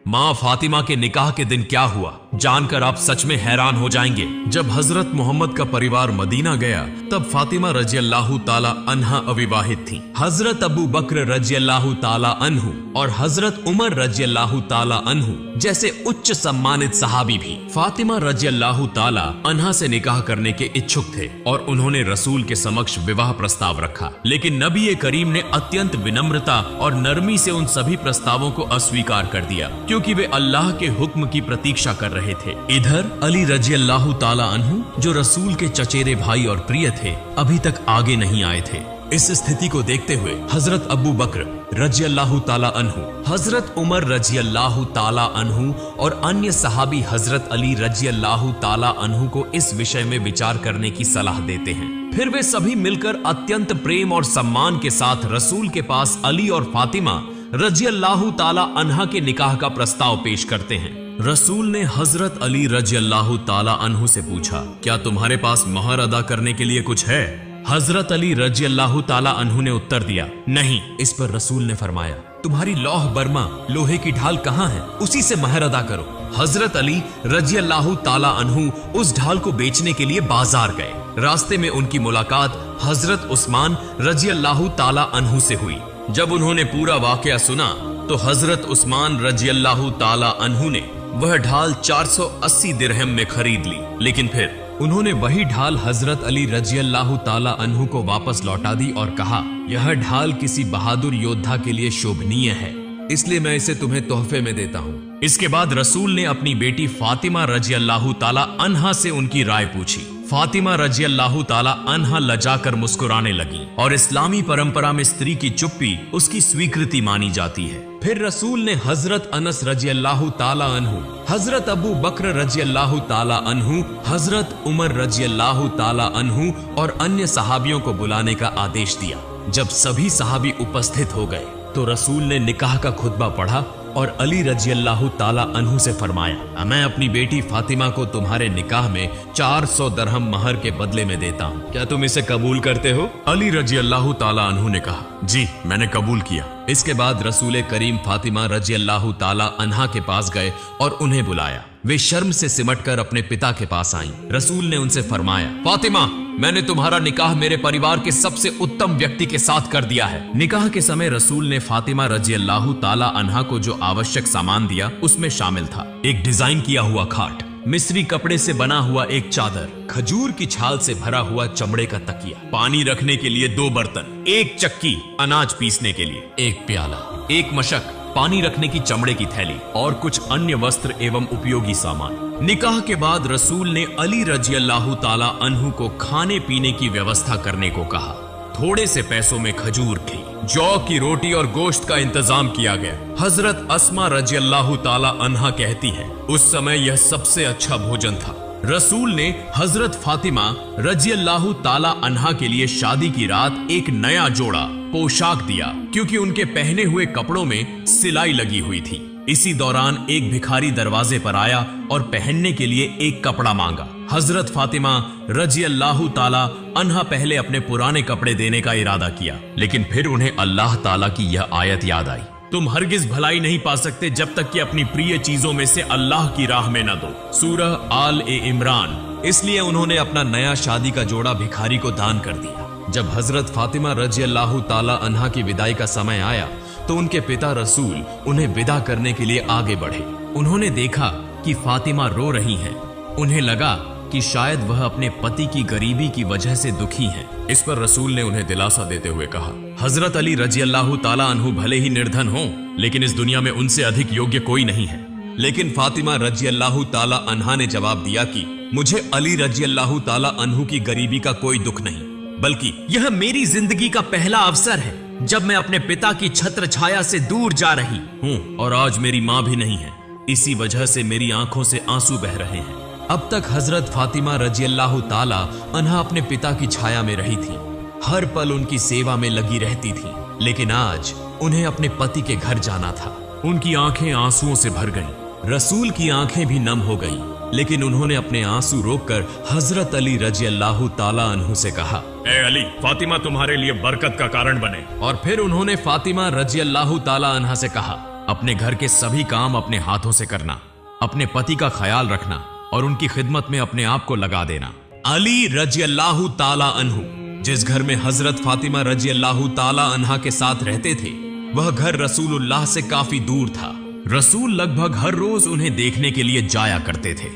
माँ फातिमा के निकाह के दिन क्या हुआ जानकर आप सच में हैरान हो जाएंगे। जब हजरत मोहम्मद का परिवार मदीना गया तब फातिमा रजी अल्लाह ताला अन्हा अविवाहित थी। हजरत अबू बकर रजी अल्लाह ताला अन्हु और हजरत उमर रजी अल्लाह ताला अन्हु जैसे उच्च सम्मानित सहाबी भी फातिमा रजी अल्लाह ताला अन्हा से निकाह करने के इच्छुक थे और उन्होंने रसूल के समक्ष विवाह प्रस्ताव रखा, लेकिन नबी करीम ने अत्यंत विनम्रता और नरमी से उन सभी प्रस्तावों को अस्वीकार कर दिया, क्योंकि वे अल्लाह के हुक्म की प्रतीक्षा कर रहे थे। इधर अली रजी अल्लाह ताला अन्हु जो रसूल के चचेरे भाई और प्रिय थे, अभी तक आगे नहीं आए थे। इस स्थिति को देखते हुए हजरत अबू बकर रजी अल्लाह ताला अन्हु, हजरत उमर रजी अल्लाह ताला अन्हु और अन्य सहाबी हजरत अली रजी अल्लाह ताला अन्हु को इस विषय में विचार करने की सलाह देते हैं। फिर वे सभी मिलकर अत्यंत प्रेम और सम्मान के साथ रसूल के पास अली और फातिमा रजी अल्लाह ताला अन्हा के निकाह का प्रस्ताव पेश करते हैं। रसूल ने हजरत अली रजी अल्लाह ताला अन्हु से पूछा, क्या तुम्हारे पास महर अदा करने के लिए कुछ है? हजरत अली रजी अल्लाह ताला अन्हु ने उत्तर दिया, नहीं। इस पर रसूल ने फरमाया, तुम्हारी लौह बर्मा लोहे की ढाल कहाँ है? उसी से महर अदा करो। हजरत अली रजी अल्लाह ताला अन्हु उस ढाल को बेचने के लिए बाजार गए। रास्ते में उनकी मुलाकात हजरत उस्मान रजी अल्लाह ताला अन्हु से हुई। जब उन्होंने पूरा वाकया सुना तो हजरत उस्मान रजी अल्लाह ताला अन्हु ने वह ढाल 480 दिरहम में खरीद ली, लेकिन फिर उन्होंने वही ढाल हजरत अली रजी अल्लाह ताला अन्हु को वापस लौटा दी और कहा, यह ढाल किसी बहादुर योद्धा के लिए शोभनीय है, इसलिए मैं इसे तुम्हें तोहफे में देता हूँ। इसके बाद रसूल ने अपनी बेटी फातिमा रजी अल्लाह ताला अन्हा से उनकी राय पूछी। फातिमा रजी अल्लाह ताला अन्हा लजाकर मुस्कुराने लगी और इस्लामी परंपरा में स्त्री की चुप्पी उसकी स्वीकृति मानी जाती है। फिर रसूल ने हजरत अनस रजी अल्लाह ताला अन्हु, हजरत अबू बकर रजी अल्लाह ताला अन्हु, हजरत उमर रजी अल्लाह ताला अन्हु और अन्य सहाबियों को बुलाने का आदेश दिया। जब सभी सहाबी उपस्थित हो गए तो रसूल ने निकाह का खुतबा पढ़ा और अली रजी अल्लाह ताला अन्हु से फरमाया, मैं अपनी बेटी फातिमा को तुम्हारे निकाह में 400 दरहम महर के बदले में देता हूँ, क्या तुम इसे कबूल करते हो? अली रजी अल्लाह ताला अन्हु ने कहा, जी मैंने कबूल किया। इसके बाद रसूल करीम फातिमा रजी अल्लाह ताला अन्हा के पास गए और उन्हें बुलाया। वे शर्म से सिमटकर अपने पिता के पास आईं। रसूल ने उनसे फरमाया, फातिमा, मैंने तुम्हारा निकाह मेरे परिवार के सबसे उत्तम व्यक्ति के साथ कर दिया है। निकाह के समय रसूल ने फातिमा रजी अल्लाह ताला अन्हा को जो आवश्यक सामान दिया उसमें शामिल था एक डिजाइन किया हुआ खाट, मिस्री कपड़े से बना हुआ एक चादर, खजूर की छाल से भरा हुआ चमड़े का तकिया, पानी रखने के लिए 2 बर्तन, एक चक्की अनाज पीसने के लिए, एक प्याला, एक मशक पानी रखने की चमड़े की थैली और कुछ अन्य वस्त्र एवं उपयोगी सामान। निकाह के बाद रसूल ने अली रजी अल्लाह ताला अन्हु को खाने पीने की व्यवस्था करने को कहा। थोड़े से पैसों में खजूर थी, जौ की रोटी और गोश्त का इंतजाम किया गया। हजरत अस्मा रजी अल्लाह ताला अन्हा कहती है, उस समय यह सबसे अच्छा भोजन था। रसूल ने हजरत फातिमा रजी अल्लाह ताला अन्हा के लिए शादी की रात एक नया जोड़ा पोशाक दिया, क्योंकि उनके पहने हुए कपड़ों में सिलाई लगी हुई थी। इसी दौरान एक भिखारी दरवाजे पर आया और पहनने के लिए एक कपड़ा मांगा। हजरत फातिमा रजी अल्लाह ताला अन्हा पहले अपने पुराने कपड़े देने का इरादा किया, लेकिन फिर उन्हें अल्लाह ताला की यह आयत याद आई, तुम हरगिज भलाई नहीं पा सकते जब तक कि अपनी प्रिय चीजों में से अल्लाह की राह में न दो। सूरह आल ए इमरान। इसलिए उन्होंने अपना नया शादी का जोड़ा भिखारी को दान कर दिया। जब हजरत फातिमा रजी अल्लाह ताला अन्हा की विदाई का समय आया तो उनके पिता रसूल उन्हें विदा करने के लिए आगे बढ़े। उन्होंने देखा कि फातिमा रो रही हैं। उन्हें लगा कि शायद वह अपने पति की गरीबी की वजह से दुखी हैं। इस पर रसूल ने उन्हें दिलासा देते हुए कहा, हजरत अली रजी अल्लाह ताला अन्हु भले ही निर्धन हों, लेकिन इस दुनिया में उनसे अधिक योग्य कोई नहीं है। लेकिन फातिमा रजी अल्लाह ताला अन्हा ने जवाब दिया कि मुझे अली रजी अल्लाह ताला अन्हु की गरीबी का कोई दुख नहीं, बल्कि यह मेरी जिंदगी का पहला अवसर है जब मैं अपने पिता की छत्र छाया से दूर जा रही हूँ और आज मेरी माँ भी नहीं है। इसी वजह से मेरी आंखों से आंसू बह रहे हैं। अब तक हजरत फातिमा रजी अल्लाह ताला अन्हा अपने पिता की छाया में रही थी, हर पल उनकी सेवा में लगी रहती थी, लेकिन आज उन्हें अपने पति के घर जाना था। उनकी आंखें आंसुओं से भर गईं। रसूल की आंखें भी नम हो गईं, लेकिन उन्होंने अपने आंसू रोककर हजरत अली रजी अल्लाह ताला अन्हु से कहा, ए अली, फातिमा तुम्हारे लिए बरकत का कारण बने। और फिर उन्होंने फातिमा रजी अल्लाह ताला अन्हा से कहा, अपने घर के सभी काम अपने हाथों से करना, अपने पति का ख्याल रखना और उनकी खिदमत में अपने आप को लगा देना। अली रजी अल्लाह ताला अन्हु जिस घर में हजरत फातिमा रजी अल्लाह ताला अन्हा के साथ रहते थे, वह घर रसूलुल्लाह से काफी दूर था। रसूल लगभग हर रोज उन्हें देखने के लिए जाया करते थे।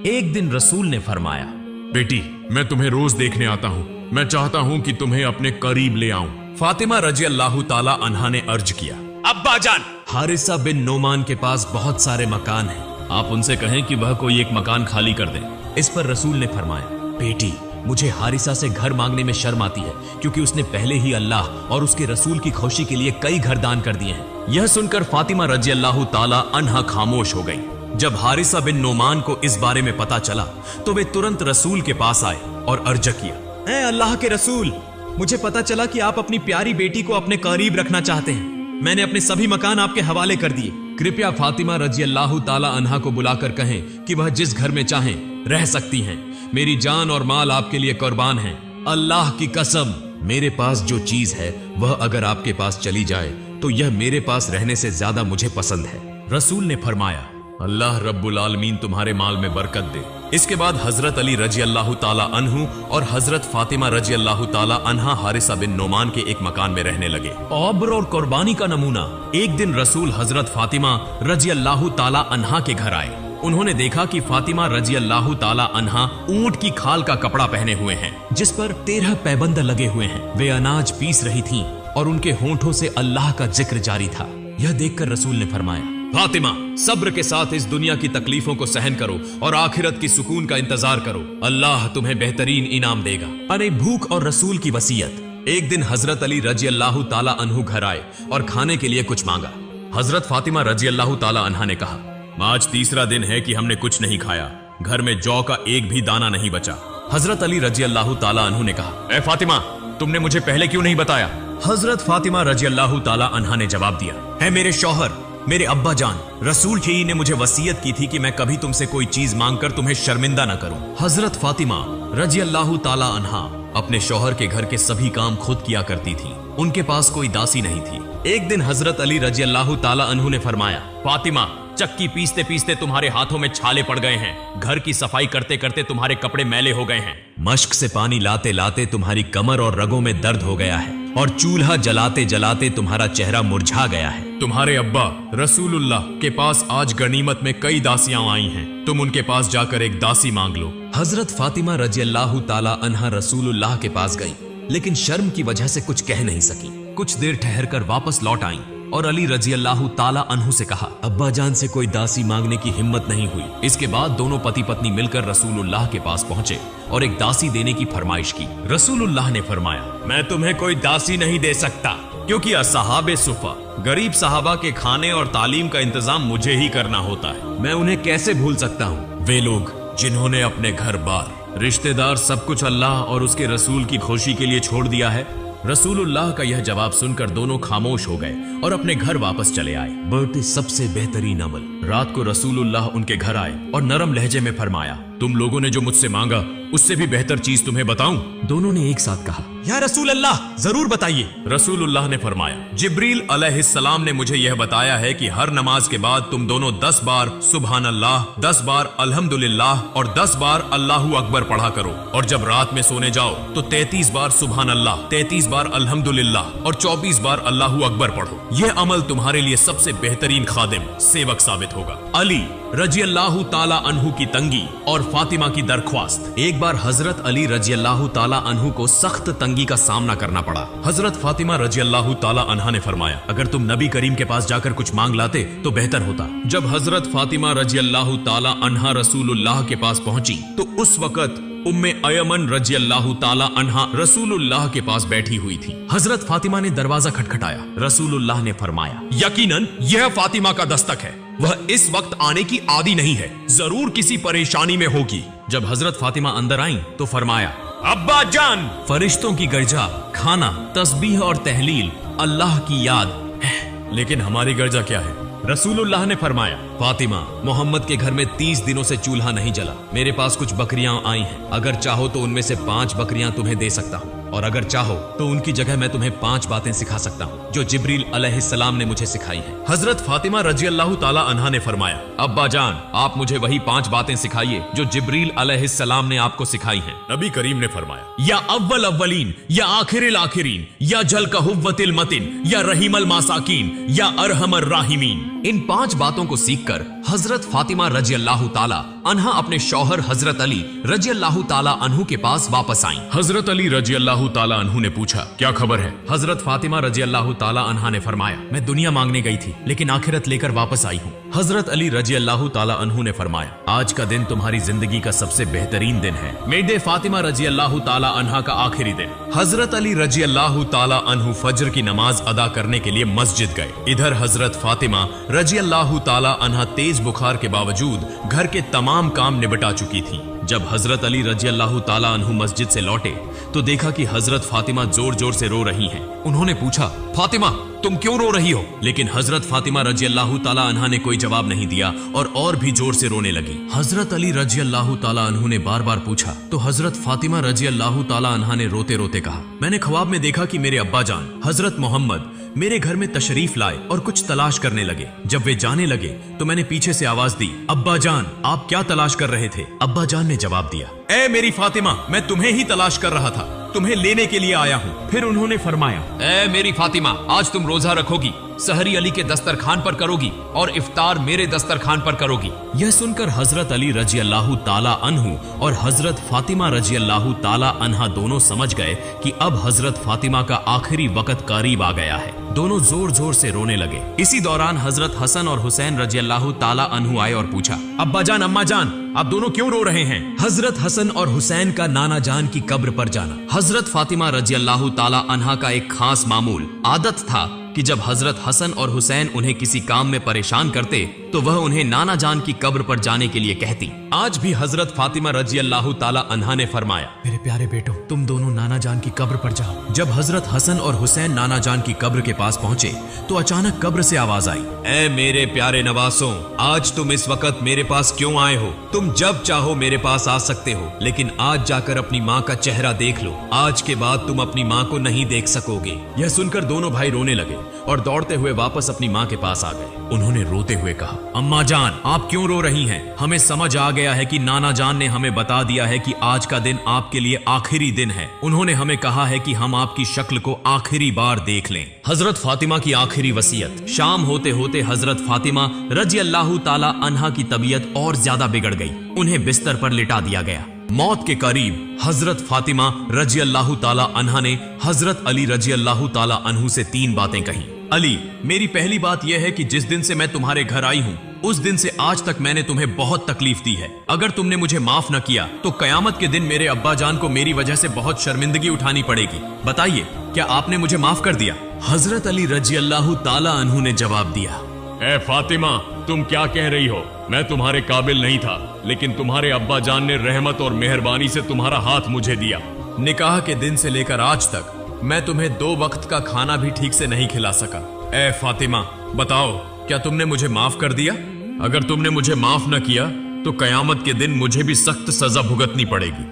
एक दिन रसूल ने फरमाया, बेटी, मैं तुम्हें रोज देखने आता हूँ, मैं चाहता हूँ कि तुम्हें अपने करीब ले आऊं। फातिमा रजी अल्लाह ताला अन्हा ने अर्ज किया, अब्बा जान, हारिसा बिन नोमान के पास बहुत सारे मकान हैं, आप उनसे कहें कि वह कोई एक मकान खाली कर दें। इस पर रसूल ने फरमाया, बेटी, मुझे हारिसा से घर मांगने में शर्म आती है, क्योंकि उसने पहले ही अल्लाह और उसके रसूल की खुशी के लिए कई घर दान कर दिए हैं। यह सुनकर फातिमा रजी अल्लाह ताला अन्हा खामोश हो गई। जब हारिसा बिन नोमान को इस बारे में पता चला तो वे तुरंत रसूल के पास आए और अर्ज किया, ऐ अल्लाह के रसूल, मुझे पता चला कि आप अपनी प्यारी बेटी को अपने करीब रखना चाहते हैं। मैंने अपने सभी मकान आपके हवाले कर दिए। कृपया फातिमा रजी अल्लाह ताला अन्हा को बुलाकर कहें कि वह जिस घर में चाहें रह सकती हैं। मेरी जान और माल आपके लिए कुर्बान है। अल्लाह की कसम, मेरे पास जो चीज है वह अगर आपके पास चली जाए तो यह मेरे पास रहने से ज्यादा मुझे पसंद है। रसूल ने फरमाया, अल्लाह रब्बुल आलमीन तुम्हारे माल में बरकत दे। इसके बाद हजरत अली रजी अल्लाह ताला अन्हु और हजरत फातिमा रजी अल्लाह ताला अन्हा हारिसा बिन नोमान के एक मकान में रहने लगे। औब्र और कुर्बानी का नमूना, एक दिन रसूल हजरत फातिमा रजी अल्लाह ताला अन्हा के घर आए। उन्होंने देखा कि फातिमा रजी अल्लाह ताला अन्हा ऊंट की खाल का कपड़ा पहने हुए हैं, जिस पर 13 पैबंद लगे हुए हैं। वे अनाज पीस रही थीं और उनके होंठों से अल्लाह का जिक्र जारी था। यह देखकर रसूल ने फरमाया, फातिमा, सब्र के साथ इस दुनिया की तकलीफों को सहन करो और आखिरत की सुकून का इंतजार करो, अल्लाह तुम्हें बेहतरीन इनाम देगा। अरे भूख और रसूल की वसीयत। एक दिन हजरत अली रजी अल्लाह ताला अन्हु घर आए और खाने के लिए कुछ मांगा। हजरत फातिमा रजी अल्लाह ताला अन्हा ने कहा, आज तीसरा दिन है कि हमने कुछ नहीं खाया, घर में जौ का एक भी दाना नहीं बचा। हजरत अली रजी अल्लाह ताला अन्हु ने कहा, ए फातिमा, तुमने मुझे पहले क्यों नहीं बताया? हजरत फातिमा रजी अल्लाह ताला अन्हा ने जवाब दिया, है मेरे शौहर, मेरे अब्बा जान, रसूल ही ने मुझे वसीयत की थी कि मैं कभी तुमसे कोई चीज मांगकर तुम्हें शर्मिंदा न करूं। हजरत फातिमा रजी अल्लाह ताला अन्हा अपने शौहर के घर के सभी काम खुद किया करती थी। उनके पास कोई दासी नहीं थी। एक दिन हजरत अली रजी अल्लाह ताला अन्हु ने फरमाया, फातिमा, चक्की पीसते पीसते तुम्हारे हाथों में छाले पड़ गए हैं, घर की सफाई करते करते तुम्हारे कपड़े मैले हो गए हैं, मश्क से पानी लाते लाते तुम्हारी कमर और रगों में दर्द हो गया है और चूल्हा जलाते जलाते तुम्हारा चेहरा मुरझा गया है। तुम्हारे अब्बा रसूलुल्लाह के पास आज गनीमत में कई दासियां आई हैं, तुम उनके पास जाकर एक दासी मांग लो। हजरत फातिमा रजी अल्लाह ताला अन्हा रसूलुल्लाह के पास गई, लेकिन शर्म की वजह से कुछ कह नहीं सकी। कुछ देर ठहर कर वापस लौट आई और अली रजी अल्लाह ताला अन्हु से कहा, अब्बा जान से कोई दासी मांगने की हिम्मत नहीं हुई। इसके बाद दोनों पति पत्नी मिलकर रसूलुल्लाह के पास पहुंचे और एक दासी देने की फरमाइश की। रसूलुल्लाह ने फरमाया, मैं तुम्हें कोई दासी नहीं दे सकता, क्योंकि असहाबे सुफा गरीब सहाबा के खाने और तालीम का इंतजाम मुझे ही करना होता है। मैं उन्हें कैसे भूल सकता हूँ? वे लोग जिन्होंने अपने घर बार, रिश्तेदार, सब कुछ अल्लाह और उसके रसूल की खुशी के लिए छोड़ दिया है। रसूलुल्लाह का यह जवाब सुनकर दोनों खामोश हो गए और अपने घर वापस चले आए। बर्टी सबसे बेहतरीन अमल। रात को रसूलुल्लाह उनके घर आए और नरम लहजे में फरमाया, तुम लोगों ने जो मुझसे मांगा उससे भी बेहतर चीज तुम्हें बताऊं? दोनों ने एक साथ कहा, या रसूल अल्लाह, जरूर बताइए। रसूलुल्लाह ने फरमाया, जिब्रील अलैहिस्सलाम ने मुझे यह बताया है कि हर नमाज के बाद तुम दोनों 10 बार सुभान अल्लाह, 10 बार अल्हम्दुलिल्लाह और 10 बार अल्लाहू अकबर पढ़ा करो, और जब रात में सोने जाओ तो 33 बार सुभान अल्लाह, 33 बार अल्हम्दुलिल्लाह और 24 बार अल्लाहू अकबर पढ़ो। यह अमल तुम्हारे लिए सबसे बेहतरीन खादिम, सेवक साबित होगा। अली रजी अल्लाह ताला अन्हु की तंगी और फातिमा की दरख्वास्त। एक बार हजरत अली रजी अल्लाह ताला अन्हु को सख्त तंगी का सामना करना पड़ा। हजरत फातिमा रजी अल्लाह ताला अन्हा ने फरमाया, अगर तुम नबी करीम के पास जाकर कुछ मांग लाते तो बेहतर होता। जब हजरत फातिमा रजी अल्लाह ताला अन्हा रसूलुल्लाह के पास पहुंची तो उस वक्त उम्मे अयमन रजी अल्लाह ताला अन्हा रसूलुल्लाह के पास बैठी हुई थी। हजरत फातिमा ने दरवाजा खटखटाया। रसूलुल्लाह ने फरमाया, यकीनन यह फातिमा का दस्तक है, वह इस वक्त आने की आदी नहीं है, जरूर किसी परेशानी में होगी। जब हजरत फातिमा अंदर आईं तो फरमाया, अब्बा जान। फरिश्तों की गर्जा, खाना, तस्बीह और तहलील, अल्लाह की याद। लेकिन हमारी गर्जा क्या है? रसूलुल्लाह ने फरमाया, फातिमा, मोहम्मद के घर में 30 दिनों से चूल्हा नहीं जला। मेरे पास कुछ बकरियां आई हैं, अगर चाहो तो उनमें से 5 बकरियां तुम्हें दे सकता हूँ। और अगर चाहो तो उनकी जगह मैं तुम्हें 5 बातें सिखा सकता हूँ जो जिब्रील अलैहिस्सलाम ने मुझे सिखाई है। हजरत फातिमा रजी अल्लाह ताला अन्हा ने फरमाया, अब्बा जान, आप मुझे वही 5 बातें सिखाइए जो जिब्रील अलैहिस्सलाम ने आपको सिखाई हैं। नबी करीम ने फरमाया, या अव्वल अव्वलीन, या आखिरिल आखिरीन, या जल का हुव्वतिल मतिन, या रहीमल मासाकीन, या अरहमर राहिमीन। इन 5 बातों को सीखकर हजरत फातिमा रजी अल्लाह ताला अन्हा अपने शौहर हजरत अली रजी अल्लाह ताला अन्हु के पास वापस आई। हजरत अली रजी अल्लाह ताला अन्हु ने पूछा, क्या खबर है? हजरत फातिमा रजी अल्लाह ताला अन्हा ने फरमाया, मैं दुनिया मांगने गई थी लेकिन आखिरत लेकर वापस आई हूँ। हजरत अली रजी अल्लाह ताला अन्हु ने फरमाया, आज का दिन तुम्हारी जिंदगी का सबसे बेहतरीन दिन है, मेरे फातिमा रजी अल्लाह ताला अन्हा का आखिरी दिन। हजरत अली रजी अल्लाह ताला अन्हु फज्र की नमाज अदा करने के लिए मस्जिद गए। इधर हजरत फातिमा रजी अल्लाह ताला अन्हा तेज बुखार के बावजूद घर के तमाम काम निपटा चुकी थी। जब हजरत अली रजी अल्लाह ताला अन्हु मस्जिद से लौटे तो देखा कि हजरत फातिमा जोर जोर से रो रही हैं। उन्होंने पूछा, फातिमा तुम क्यों रो रही हो? लेकिन हजरत फातिमा रजी अल्लाह ताला अन्हा ने कोई जवाब नहीं दिया और भी जोर से रोने लगी। हजरत अली रजी अल्लाह ताला अन्हु ने बार बार पूछा तो हजरत फातिमा रजी अल्लाह ताला अन्हा ने रोते रोते कहा, मैंने ख्वाब में देखा कि मेरे अब्बा जान हजरत मोहम्मद मेरे घर में तशरीफ लाए और कुछ तलाश करने लगे। जब वे जाने लगे तो मैंने पीछे से आवाज दी, अब्बा जान आप क्या तलाश कर रहे थे? अब्बा जान ने जवाब दिया, ए मेरी फातिमा, मैं तुम्हें ही तलाश कर रहा था, तुम्हें लेने के लिए आया हूँ। फिर उन्होंने फरमाया, ए मेरी फातिमा, आज तुम रोजा रखोगी, सहरी अली के दस्तरखान पर करोगी और इफ्तार मेरे दस्तरखान पर करोगी। यह सुनकर हजरत अली रजी अल्लाह ताला अन्हु और हजरत फातिमा रजी अल्लाह ताला अन्हा दोनों समझ गए कि अब हजरत फातिमा का आखिरी वक्त करीब आ गया है। दोनों जोर जोर से रोने लगे। इसी दौरान हजरत हसन और हुसैन रजी अल्लाह ताला अन्हु आए और पूछा, अब्बा जान अम्मा जान आप दोनों क्यों रो रहे हैं? हजरत हसन और हुसैन का नाना जान की कब्र पर जाना। हजरत फातिमा रजी अल्लाह ताला अन्हा का एक खास मामूल आदत था कि जब हजरत हसन और हुसैन उन्हें किसी काम में परेशान करते तो वह उन्हें नाना जान की कब्र पर जाने के लिए कहती। आज भी हजरत फातिमा रजी अल्लाह ताला अन्हा ने फरमाया, मेरे प्यारे बेटो तुम दोनों नाना जान की कब्र पर जाओ। जब हजरत हसन और हुसैन नाना जान की कब्र के पास पहुंचे तो अचानक कब्र से आवाज आई, ए मेरे प्यारे नवासों, आज तुम इस वक्त मेरे पास क्यों आए हो? तुम जब चाहो मेरे पास आ सकते हो, लेकिन आज जाकर अपनी माँ का चेहरा देख लो, आज के बाद तुम अपनी माँ को नहीं देख सकोगे। यह सुनकर दोनों भाई रोने लगे और दौड़ते हुए वापस अपनी माँ के पास आ गए। उन्होंने रोते हुए कहा, अम्मा जान आप क्यों रो रही हैं? हमें समझ आ गया है कि नाना जान ने हमें बता दिया है कि आज का दिन आपके लिए आखिरी दिन है। उन्होंने हमें कहा है कि हम आपकी शक्ल को आखिरी बार देख लें। हजरत फातिमा की आखिरी वसीयत। शाम होते होते हजरत फातिमा रजी अल्लाह ताला अन्हा की तबीयत और ज्यादा बिगड़ गई। उन्हें बिस्तर पर लिटा दिया गया। मौत के करीब हजरत फातिमा रजी अल्लाह ताला अन्हा ने हजरत अली रजी अल्लाह ताला अन्हु से 3 बातें कही। अली, मेरी पहली बात यह है कि जिस दिन से मैं तुम्हारे घर आई हूँ उस दिन से आज तक मैंने तुम्हें बहुत तकलीफ दी है। अगर तुमने मुझे माफ न किया तो कयामत के दिन मेरे अब्बा जान को मेरी वजह से बहुत शर्मिंदगी उठानी पड़ेगी। बताइए, क्या आपने मुझे माफ कर दिया? हजरत अली रजी अल्लाह ताला अन्हु ने जवाब दिया, ए फातिमा, तुम क्या कह रही हो? मैं तुम्हारे काबिल नहीं था, लेकिन तुम्हारे अब्बा जान ने रहमत और मेहरबानी से तुम्हारा हाथ मुझे दिया। निकाह के दिन से लेकर आज तक मैं तुम्हें 2 वक्त का खाना भी ठीक से नहीं खिला सका। ए फातिमा, बताओ क्या तुमने मुझे माफ कर दिया? अगर तुमने मुझे माफ न किया तो कयामत के दिन मुझे भी सख्त सजा भुगतनी पड़ेगी।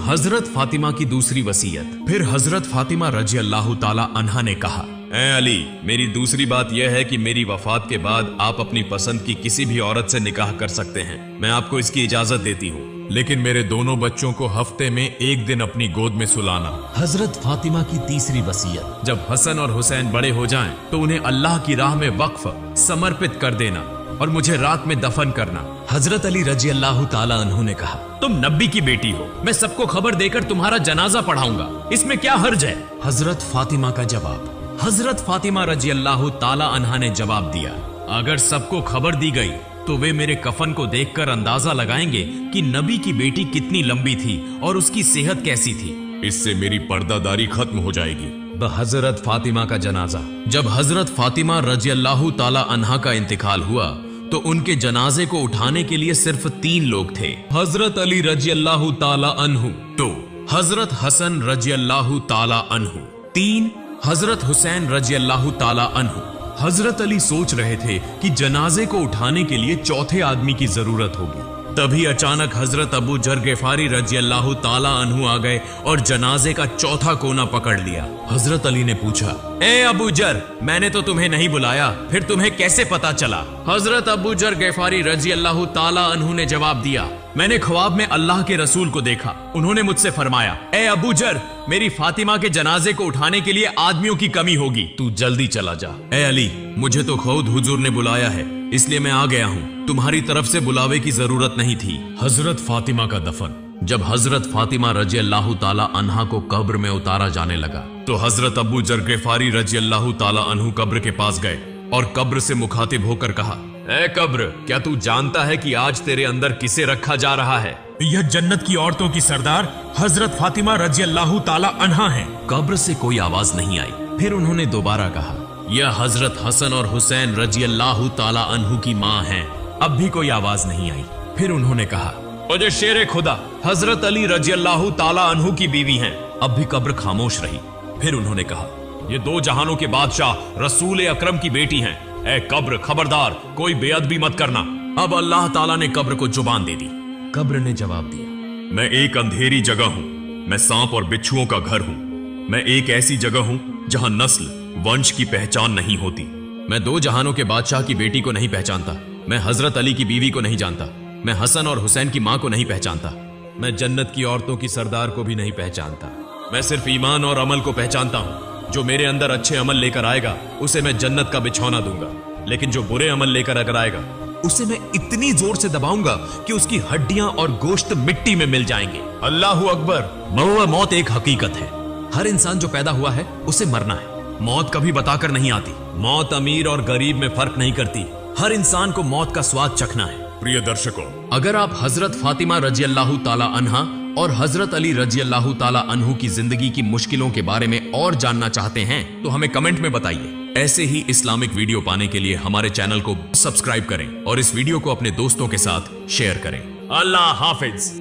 हजरत फातिमा की दूसरी वसीयत। फिर हजरत फातिमा रजी अल्लाह ताला अन्हा ने कहा, ए अली, मेरी दूसरी बात यह है कि मेरी वफात के बाद आप अपनी पसंद की किसी भी औरत से निकाह कर सकते हैं। मैं आपको इसकी इजाजत देती हूँ, लेकिन मेरे दोनों बच्चों को हफ्ते में 1 दिन अपनी गोद में सुलाना। हजरत फातिमा की तीसरी वसीयत। जब हसन और हुसैन बड़े हो जाएं, तो उन्हें अल्लाह की राह में वक्फ समर्पित कर देना और मुझे रात में दफन करना। हजरत अली रजी अल्लाह ताला अन्हु ने कहा, तुम नबी की बेटी हो, मैं सबको खबर देकर तुम्हारा जनाजा पढ़ाऊंगा, इसमें क्या हर्ज है? हजरत फातिमा का जवाब। हजरत फातिमा रजी अल्लाह ताला अन्हा ने जवाब दिया, अगर सबको खबर दी गई तो वे मेरे कफन को देखकर अंदाजा लगाएंगे कि नबी की बेटी कितनी लंबी थी और उसकी सेहत कैसी थी। इससे मेरी पर्दादारी खत्म हो जाएगी। हजरत फातिमा का जनाजा। जब हजरत फातिमा रजी अल्लाह ताला अन्हा का इंतकाल हुआ तो उनके जनाजे को उठाने के लिए सिर्फ 3 लोग थे। हजरत अली रजी अल्लाह ताला अन्हु 2, हजरत हसन रजी अल्लाह ताला अन्हु 3, हजरत हुसैन रजी अल्लाह ताला अन्हु। हजरत अली सोच रहे थे कि जनाजे को उठाने के लिए 4थे आदमी की जरूरत होगी। तभी अचानक हजरत अबू जर गिफारी रजी अल्लाह ताला अन्हु आ गए और जनाजे का चौथा कोना पकड़ लिया। हजरत अली ने पूछा, ए अबू जर, मैंने तो तुम्हें नहीं बुलाया, फिर तुम्हें कैसे पता चला? हजरत अबू जर गिफारी रजी अल्लाह ताला अन्हु ने जवाब दिया, मैंने ख्वाब में अल्लाह के रसूल को देखा। उन्होंने मुझसे फरमाया, ए अबू जर, मेरी फातिमा के जनाजे को उठाने के लिए आदमियों की कमी होगी, तू जल्दी चला जा। ए अली, मुझे तो खुद हुजूर ने बुलाया है, इसलिए मैं आ गया हूँ, तुम्हारी तरफ से बुलावे की जरूरत नहीं थी। हजरत फातिमा का दफन। जब हजरत फातिमा रजी अल्लाह ताला अन्हा को कब्र में उतारा जाने लगा तो हजरत अबू जर गिफारी रजी अल्लाह ताला अन्हु कब्र के पास गए और कब्र से मुखातिब होकर कहा, ए कब्र, क्या तू जानता है कि आज तेरे अंदर किसे रखा जा रहा है? यह जन्नत की औरतों की सरदार हजरत फातिमा रजी अल्लाह ताला अन्हा है। कब्र से कोई आवाज नहीं आई। फिर उन्होंने दोबारा कहा, यह हजरत हसन और हुसैन रजी अल्लाह ताला अन्हु की माँ हैं। अब भी कोई आवाज नहीं आई। फिर उन्होंने कहा, मुझे शेरे खुदा हजरत अली रजी अल्लाह ताला अन्हु की बीवी हैं। अब भी कब्र खामोश रही। फिर उन्होंने कहा, ये दो जहानों के बादशाह रसूल अकरम की बेटी हैं। ए कब्र, खबरदार, कोई बेअदबी मत करना। अब अल्लाह ताला ने कब्र को जुबान दे दी। कब्र ने जवाब दिया, मैं एक अंधेरी जगह हूँ, मैं सांप और बिच्छुओं का घर हूँ। मैं एक ऐसी जगह हूँ जहाँ नस्ल वंश की पहचान नहीं होती। मैं दो जहानों के बादशाह की बेटी को नहीं पहचानता। मैं हजरत अली की बीवी को नहीं जानता। मैं हसन और हुसैन की माँ को नहीं पहचानता। मैं जन्नत की औरतों की सरदार को भी नहीं पहचानता। मैं सिर्फ ईमान और अमल को पहचानता हूँ। जो मेरे अंदर अच्छे अमल लेकर आएगा उसे मैं जन्नत का बिछौना दूंगा, लेकिन जो बुरे अमल लेकर अगर आएगा उसे मैं इतनी जोर से दबाऊंगा कि उसकी हड्डियां और गोश्त मिट्टी में मिल जाएंगे। अल्लाहू अकबर। मौत एक हकीकत है। हर इंसान जो पैदा हुआ है उसे मरना है। मौत कभी बताकर नहीं आती। मौत अमीर और गरीब में फर्क नहीं करती। हर इंसान को मौत का स्वाद चखना है। प्रिय दर्शकों, अगर आप हजरत फातिमा रजी अल्लाह ताला अन्हा और हजरत अली रजी अल्लाह ताला अन्हु की जिंदगी की मुश्किलों के बारे में और जानना चाहते हैं तो हमें कमेंट में बताइए। ऐसे ही इस्लामिक वीडियो पाने के लिए हमारे चैनल को सब्सक्राइब करें और इस वीडियो को अपने दोस्तों के साथ शेयर करें। अल्लाह हाफिज।